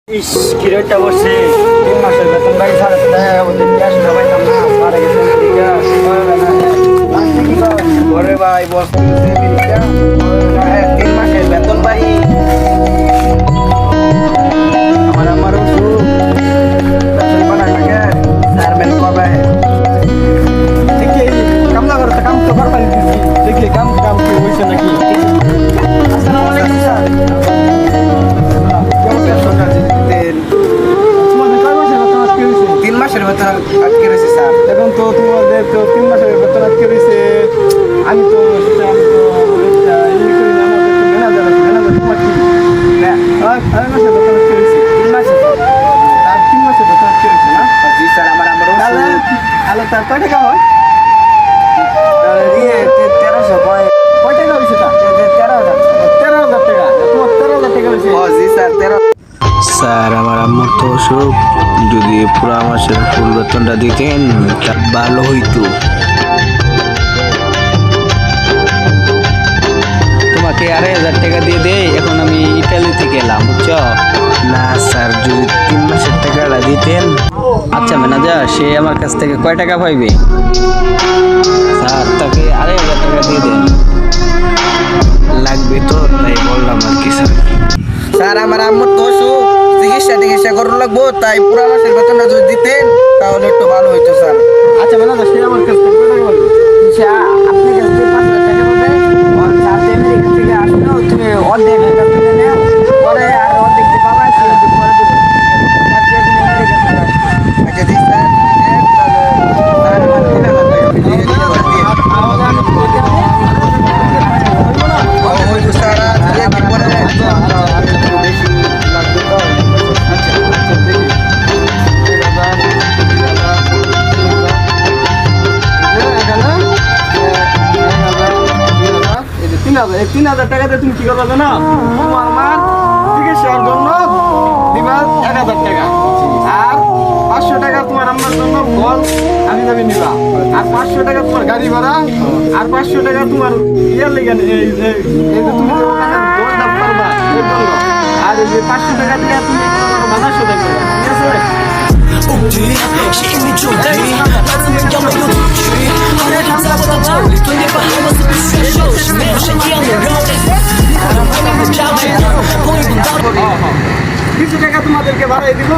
ইস কিরোটা বসে 3 মাসের বেতন বাড়ি ছাড়া ওদের গ্যাস খাবাইতাম না সারা গেছে ওরে ভাই বস 3 মাসের বেতন বাড়ি আমার বেতন বাড়ার লাগে চেয়ারম্যান কবে দেখি কাম না করতে কাম তো করতে দেখি কাম কি হইছে নাকি। আসসালামু আলাইকুম স্যার। বেতন আটকে রয়েছে স্যার। এখন তো তোমাদের তো 3 মাসের বেতন আটকে রয়েছে। আমি তো ম্যানেজার তোমার কি না 3 মাসের বেতন আটকে রয়েছে। 3 মাসে তার 3 মাসের বেতন আটকে রয়েছে না? জি স্যার আমার তাহলে তার কয় টাকা হয়? 1300 কয় টাকা হয়েছে তার? 13,000 টাকা। তোমার 13,000 টাকা হয়েছে? জি স্যার 13। স্যার আমার আম্মুর তো অসুখ, যদি পুরা মাসের ফুল বেতনটা দিতেন তা ভালো হইতো। তোমাকে 2,500 টাকা দিয়ে দেই, এখন আমি ইটালি থেকে এলাম বুঝছো। না স্যার, যদি 3 মাসের টাকাটা দিতেন। আচ্ছা ম্যানেজার, সে আমার কাছ থেকে কয় টাকা পাইবে? স্যার তাকে 2,500 টাকা দিয়ে দেন, লাগবে তো তাই বললাম আর কি স্যার। স্যার আমার আম্মুর তো অসুখ, চিকিৎসা করার লাগবো, তাই পুরো মাসের বেতনটা যদি দিতেন তাহলে একটু ভালো হইতো স্যার। আচ্ছা ম্যানেজার, সে আমার কাছ থেকে কত টাকা বলবে? আপনি কাছ থেকে 5,000 টাকা বলবে। স্যার আমেরিকা থেকে আসলো, তুমি অর্ধেক তুলে নেও, পরে আর অর্ধেক যে পাবা পরে দেবো। আচ্ছা জি স্যার, তাহলে স্যার আমার 3,000 টাকা এই 3,000 টাকা দিয়ে তুমি কি করবে না? তোমার মার চিকিৎসার জন্য দিবা 1,000 টাকা, আর 500 টাকা তোমার আম্মার জন্য ফল আমি যাবি নিবা, আর 500 টাকা তোমার গাড়ি ভাড়া, আর 500 টাকা তোমার ইয়ের লেগে এই যে তুমি দোল দাম পারবা এর জন্য, আর এই যে 500 টাকা দিয়ে তুমি বাজার সদা করবা, ঠিক আছে? 힘이 좀 돼. 나는 영원히 웃지. 하늘 감사보다 멀리 돌려봐. 모습이 내 신기한 노래. কিছু টাকা তোমাদেরকে বাড়াই দিব।